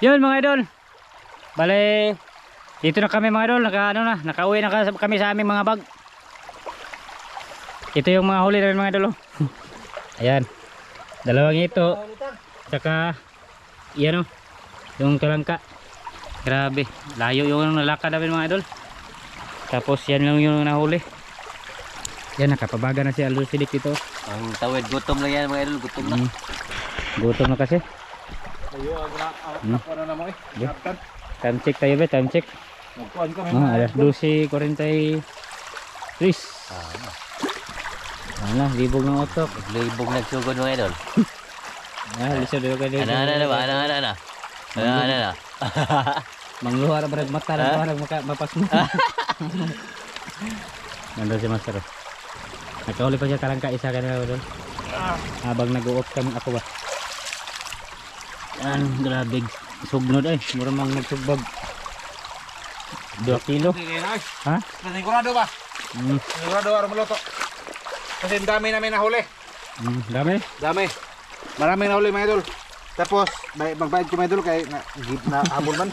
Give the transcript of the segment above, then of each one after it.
Yun mga idol. Bale, dito na kami mga idol. Nakauwi na kami sa aming mga bag. Ito yung mga huli namin mga idol. Ayan. Dalawang ito. Tsaka, yan o. Yung talangka. Grabe. Layo yung nalakad namin mga idol. Tapos yan lang yung nahuli. Yan, nakapabaga na si Aldo Sidik dito. Ang tawid, gutom lang yan mga idol. Gutom na. Gutom na kasi. Ayo, ako na mo eh. Time check tayo ba? Time check. Magkuhan kami. Alas 12:43. Ano, libog ng otok. Libog nagsugod mga idol. Lisod daw kayo. Ano ba? Ano? Mangluha ra brad mata lang mapas mo. Nandun si Master. Nakahuli pa siya talangka isa kanina doon. Habang nag-u-off kami ako ba. Yan, grabe. Sugnod ay. Mura mang nagsugbag. 2 kilo. Ha? Sigurado ba? Sigurado araw maluto. Kasi dami namin nahuli. Dami? Dami. Maraming nahuli mga idol. Tapos, magbayad ko mga idol kay na abol man.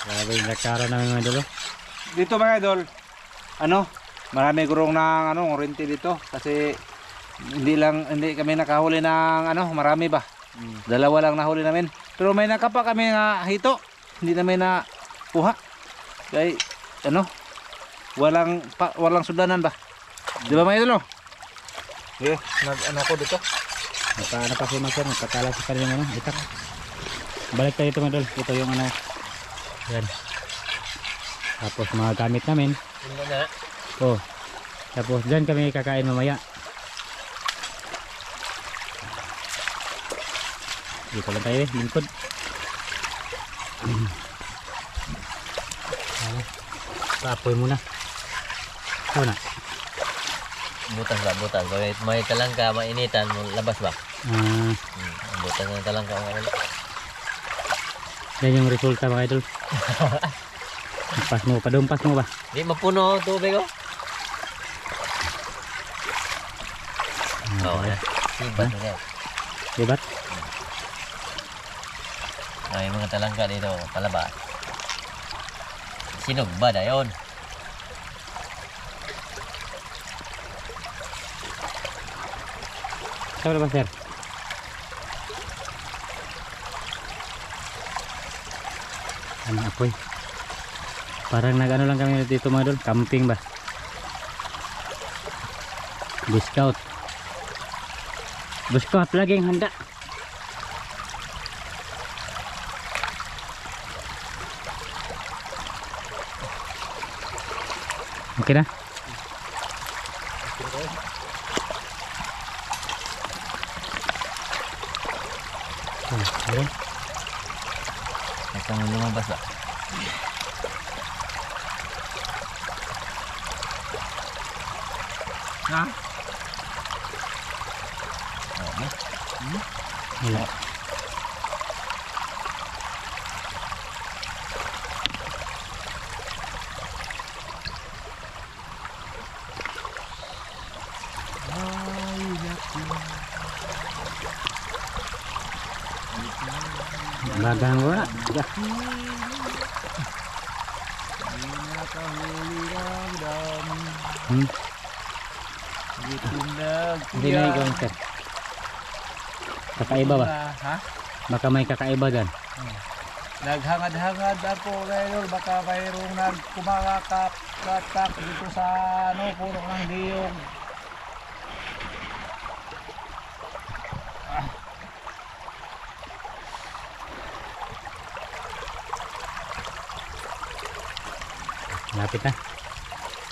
Grabe, nakara namin mga idol. Dito mga idol, marami gurong ng orente dito kasi hindi kami nakahuli ng marami ba. Dalawa lang nahuli namin. Pero may nakapa kami nga hito. Hindi namin na kuha. Kaya walang sudanan ba. Di ba mga idol? Ko dito. Nakaano pa si Master, nagkakala sa kanyang itak. Balik tayo ito mga idol. Ito yung yan. Tapos mga gamit namin. Oh. Tapos dyan kami kakain mamaya. Dito lang tayo lingkod. Tapoy muna. Ito na. Butas. May talangka, mainitan, labas ba? Butas ng talangka mga idol. Yan yung resulta mga idol. Padumpas mo ba? Di mapuno tubig oh. Sibat na yan. Sibat? May mga talangka dito, palaba. Sinog ba na yun? Saan ba sir? Ano apoy? Parang nag-ano lang kami dito mga idol, camping ba? Discount. Discount laging handa. Okay na? Okay. Ito ang lumabas ba? Ha? Wala. Bagang wala. Hindi na ikaw sir. Kakaiba ba? Ha? Baka may kakaiba dyan. Naghangad-hangad ako ngayon, baka mayroong nagkumakakatak dito sa puro ng diyong. Malapit na.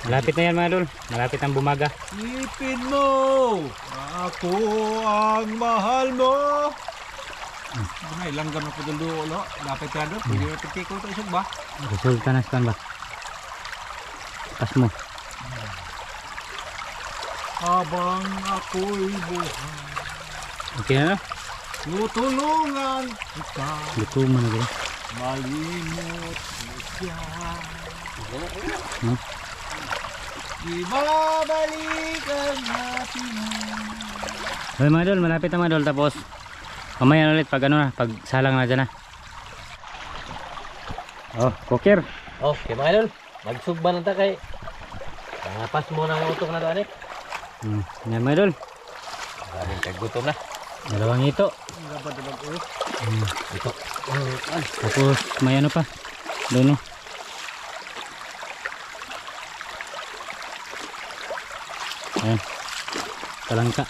Malapit na yan mga idol. Malapit ang bumaga. Ipin mo! Ako ang mahal mo! Ilang gano'n po doon ulo. Dapat ka doon. Pwede na pitikol ito isog ba? Resulta na saan ba? Pas mo. Habang ako'y buhay. Okay na no? Tutulungan kita. Luto mo na gano'n. Malimot mo siya. No? Ibabalikan natin. Okay mga idol, malapit na mga idol. Tapos Mamaya ulit pag ano na, pag salang na dyan na. Oh, cooker. Okay mga idol, magsugba na ta kay pas mo na ang utok na doon eh. Yan mga idol. Maraming kagutom na. Dalawang ito. Ito. Tapos may ano pa. Doon no. Ayan. Talangka.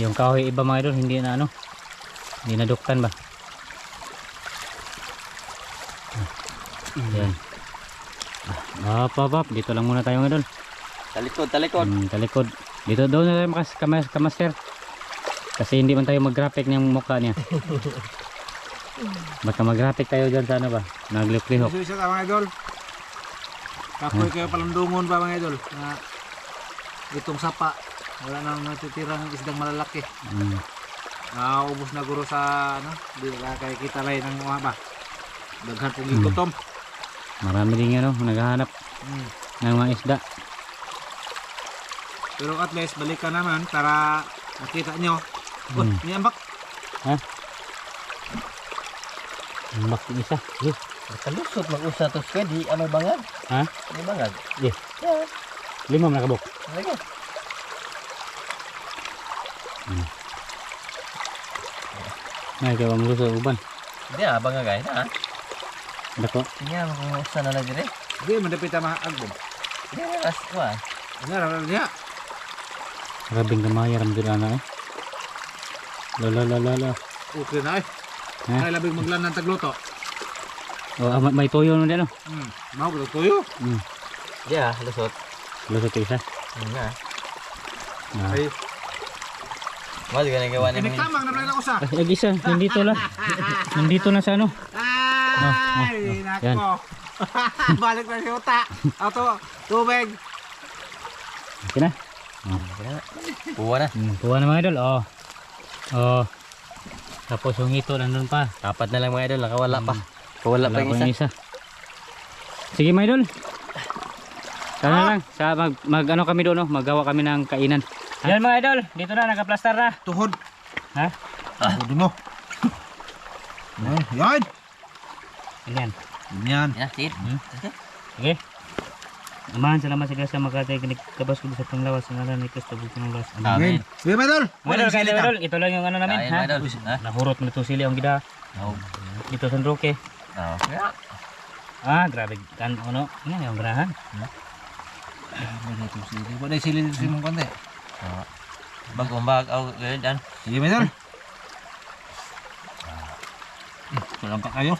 Yung kahoy iba mga idol, hindi na ano. Hindi naduktan ba? Ayan. Hop. Dito lang muna tayo mga idol. Talikod. Talikod. Dito doon na tayo kamaster. Kasi hindi man tayo mag-graphic ng mukha niya. Baka mag-graphic tayo dyan sa ano ba? Naglihok-lihok. Isa ka mga idol. Kapoy kayo palandungon ba mga idol? Na itong sapa. Wala nang natitira ng isdang malalaki. Ubos na guro sa ano. Hindi na kaya kita lang ng mga ba. Daghan pong igutom. Marami din ano, naghahanap ng mga isda. Pero at least balikan naman para nakita nyo. Niyambak. Ha? Ambak yung isa. Nakalusot mag-usa to squid, di amay bangag. Ha? May bangag. Yeah. Limam na kabok. Lagi. Ay, kaya mo gusto uban. Hindi bangag ay na. Dako. Tingnan mo kung usa na lagi rin. Hindi, mandapit ang mga agbom. Hindi na kas ko ah. Ano na niya? Rabing kamaya ramdula na eh. Lala. Okay na eh. Ha? Ay labing maglan ng tagluto. Oh, may toyo nun din ano. Mau ko tuyo. Yeah, lusot. Lusot yung isa. Na. Ay, Mas ganun gawa ni mo. tamang na pala ako sa. Ay, isa. Nandito lang. Nandito na sa ano. Ay, yan. nako. Balik na si Uta. Ato, tubig. Okay na. Kuha na. Kuha na mga idol. Tapos yung ito nandun pa. Apat na lang mga idol, nakawala pa. Kawala pa Wala yung pa isa. Sige mga idol. Sana lang. Sa mag ano kami doon, magawa kami ng kainan. Yan mga idol. Dito na, nagaplastar na. Tuhod. Ha? Tuhod mo. Yan. Yan. Yan. Yeah, sit. Sige. Amahan, salamat sa sa magkatay kinig kabas ko sa panglawas ng ngalan ni Kristo bukod ng lawas. Amen. Sige, Madol. Mga idol, kayo mga idol, ito lang yung ano namin, Kain, ha? mga idol. Ha? Nahurot mo ito sili ang gida. Dito sa Roque. Grabe. Ano? Yan yung ganahan. Wala sili mong konti. Bag-umbag, ganyan dyan. Sige, Madol. Walang ka kayo.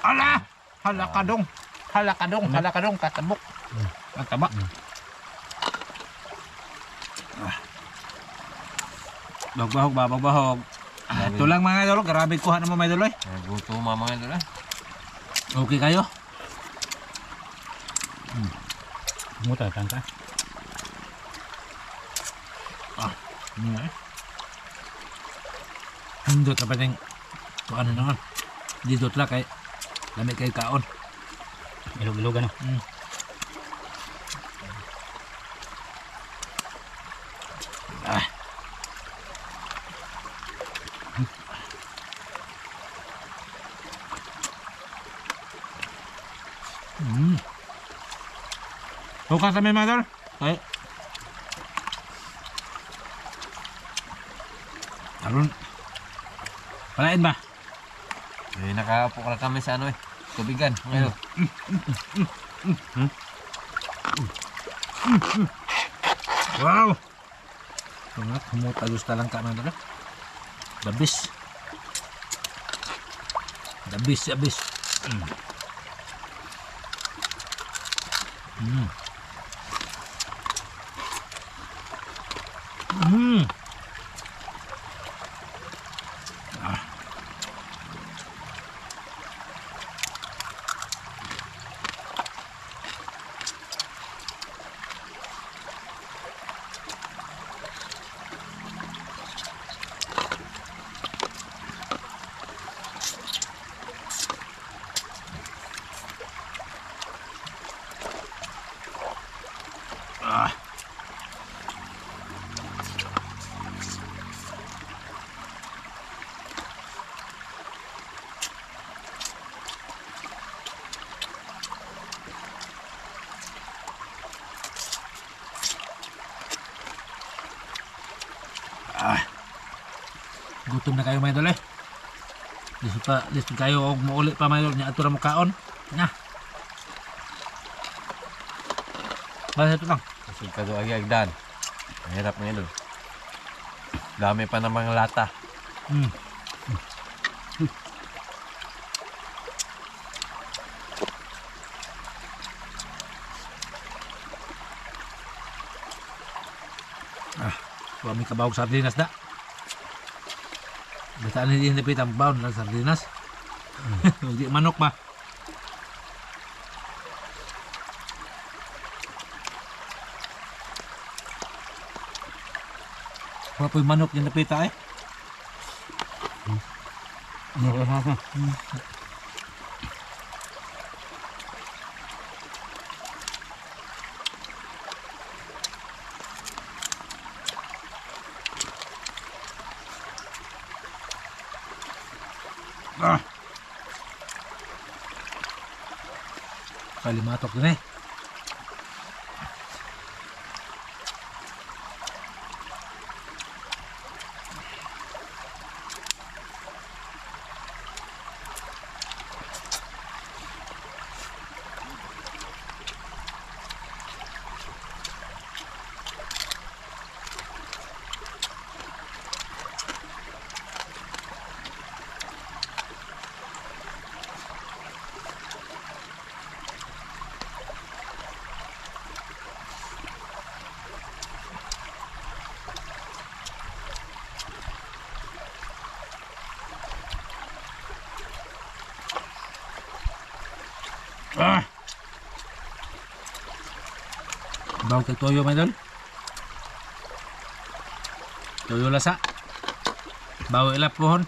Ala! Halakadong. Katabok. Ang taba. Bagbahog. Ito lang mga idol, grabe kuha naman mga idol. Gusto mo mga idol eh. Okay kayo? Muta, tangka. Hindot na pa rin. Ano naman. Didot lang kay lamig kayo kaon. Ilog-ilog ano. Bukas kami mga idol. Okay. Aron. Palain ba? Nakaupo ka kami sa ano eh. Tubigan. Ngayon. Wow! Tungat, humutagos na lang ka mga idol. Dabis. Gutom na kayo mga idol eh. Lisod kayo og muuli pa mga idol nya ato ra mo kaon. Nya. Basta ito lang. Kasi kado agad. Ang hirap mga idol. Dami pa ng mga lata. Kami kabawag sardinas da. Bataan hindi napit ang baon ng sardinas. Hindi manok ba? Wala po yung manok yung napita eh. Kalimatok din eh. Bawang kay toyo mga idol. Toyo lasa. Bawa ilap pohon.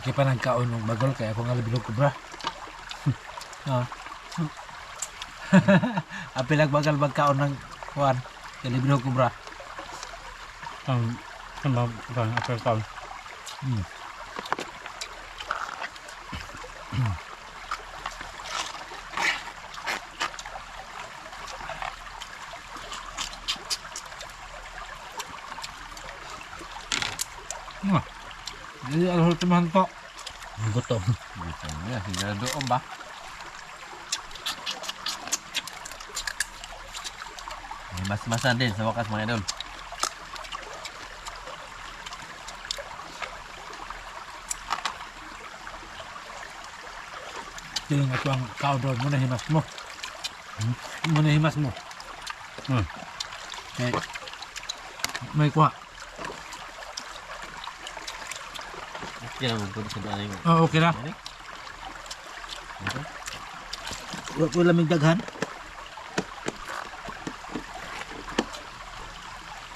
Aki pa nagkaon ng bagol kaya ako nga labilog ko bra. Apilag bagal magkaon ng kuwan kaya labilog ko bra. Apel taon. Jadi alhol teman to. Gutom. Ya, siguro doon ba? May mas-masan din sa wakas mga idol. Tingnan ato ang kaon mo na himas mo. Mo na himas mo. Okay. May kuha. Kaya naman po sa daan yung... Oh, okay na. Wala po lamig daghan.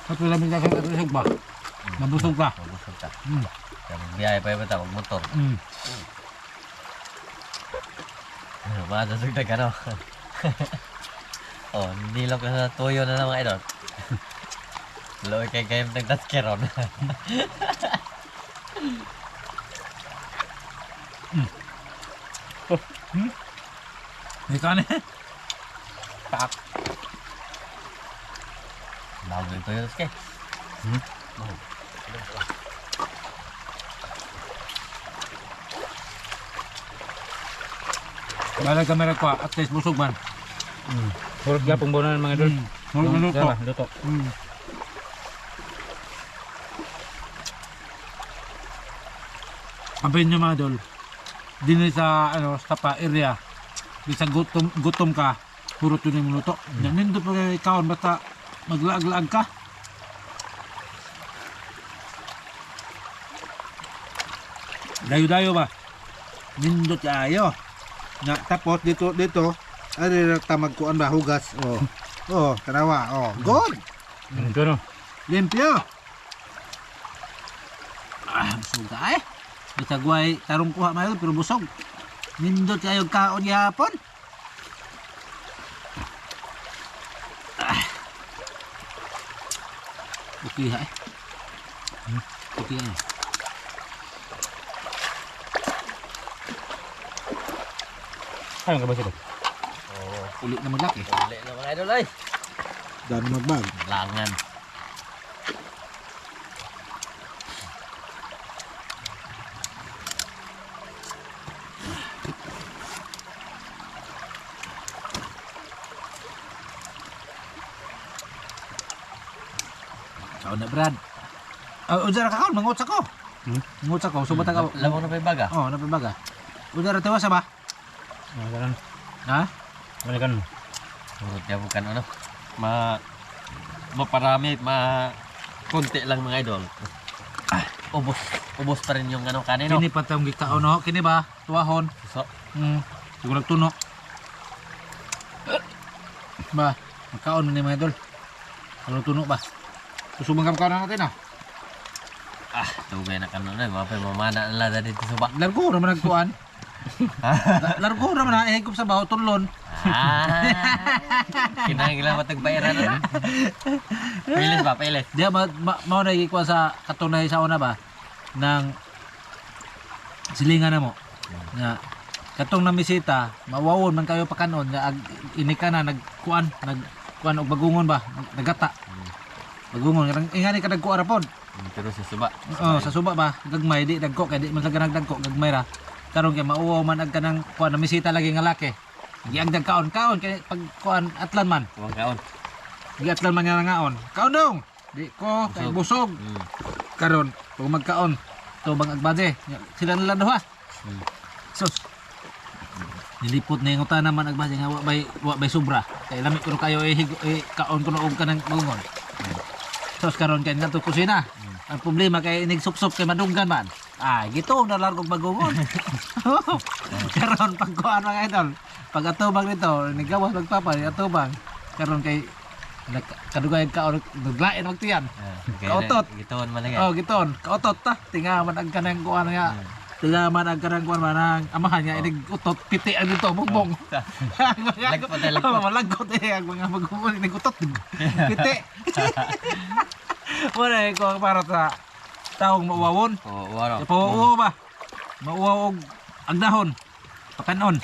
Wala po lamig daghan at busog ba? Nabusog ka. Mabusog ka. Kaya magbiyaya pa yung tawag motor. Masasugdag ka no? Oh, hindi lang ka sa tuyo na lang mga idol. Loy kay kayong nagtaskeron. May kanin. Pak. Bago yung tuyo ske. Bala kamera ko at least busog man. Hulog gapong bonan mga idol. Hulog na luto. Luto. Sabihin nyo mga idol, din sa ano, Stapa area, Bisa gutom ka, puro ito yung luto. Nindot pa kayo kaon, basta maglaag-laag ka. Dayo-dayo ba? Nindot ayo. Nga, tapos dito, ari na tamagkuan ba, hugas. Tanawa. Good! Ganito no. Limpyo! Busog ka eh. Bitagway, tarong kuha mayo, pero busog. Nindot kayo kaon yapon. Okay ha eh. Okay ha. Ano ka ba sila? Ulit na maglaki. Uli na mga idol ay. Dami magbag. Langan. Kaon na Brad. Udara ka kaon, manguts ako. Manguts ako, subat ako. Lamang na pa yung baga. Napabaga. Udara tawa sa ba? Ano ka nun? Ha? Ano ka nun? Urot niya bukan ano. Maparami, konti lang mga idol. Ubos pa rin yung ano kanino. Kini pa tayong gikaon no? Kini ba? Tuwahon. So, Siguro nagtuno. Ba, magkaon na ni mga idol. Ano tuno ba? Susubang kam kaon natin tugay na kanon na. Mapay mamana na lada dito sa ba. Largo naman nagtuan. Largo naman na ihigop sa baho tunlon. Kinahanglan matagbayaran na. Pilis ba, pilis. Diya mao na ikuha sa katunay sa una ba ng silingan na mo. Nga katong namisita, mawawon man kayo pakanon nga ini ka na nagkuan og bagungon ba, nagata. Bagungon ingani ka nagkuara pod. Pero sa suba. Sa suba ba, gagmay di dagko kay di man laga nagdagko gagmay ra. Karon kay mauwaw man ag kanang kuan namisita lagi nga laki. Giagdag kaon kay pag kuan atlan man. Huwag kaon. Giatlan man nga ngaon. Kaon dong. Di ko kay busog. Karon pag magkaon tubang agbade. Sila na lang duha. Sus. Nilipot na yung utana man agbade nga wa bay sobra. Kay lami ko kayo kaon ko og kanang bagungon. Sus karon kay ngadto kusina. Ang problema kay inig sup kay madunggan man. Gito na largog bagungon. Karon pag kuan mga idol. Pag atubang nito, nigawas magpapa, atubang. Karon kay kadugay kaon duglain magtiyan. Kautot. Gituon man lagi. Giton. Kautot ta. Tingaman ang kanang kuan nga. Tingaman ang kanang kuan manang amahan nga inig utot piti ang dito bumbong. Lagpot ay lagpot. Malagot ang mga magugon inig utot. Piti. Wala ko para sa taong mauwawon. Waro. Pauwo ba? Mauwaw og ang dahon. Pakanon.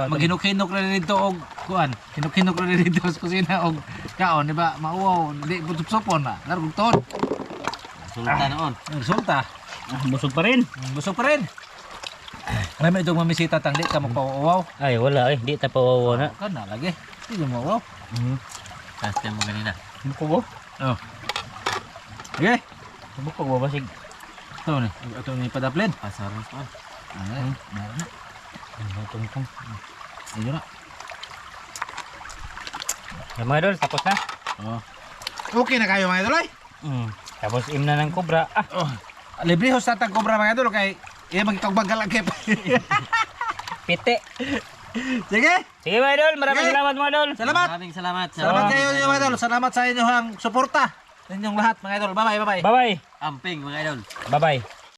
Maghinok-hinok na dito og kuan. Hinok-hinok na dito sa kusina og kaon, di ba? Mauwaw, di butup-supon na. Largog ton. Sulta noon. Resulta. Busog pa rin. Busog pa rin. Alam mo itong mamisita tang di ka magpauwaw. Ay, wala eh. Di tayo pawawa na. Kan na lagi. Di mo mauwaw. Kasya mo ganina. Bukog ba? Okay. Bukog ba basig? Ito ni. Ito ni padaplin. Pasaros pa. Meron na. Tungtong. Ayun na. Mga idol, tapos na. Okay na kayo mga idol ay. Tapos im na ng kubra. Libre host natang kubra mga idol kay iya magkagbagal ang kep. Pite. Sige. Sige mga idol, maraming salamat mga idol. Salamat. Maraming salamat. Salamat kayo mga idol. Salamat sa inyong suporta. Inyong lahat mga idol. Bye-bye. Bye-bye. Amping mga idol. Bye-bye.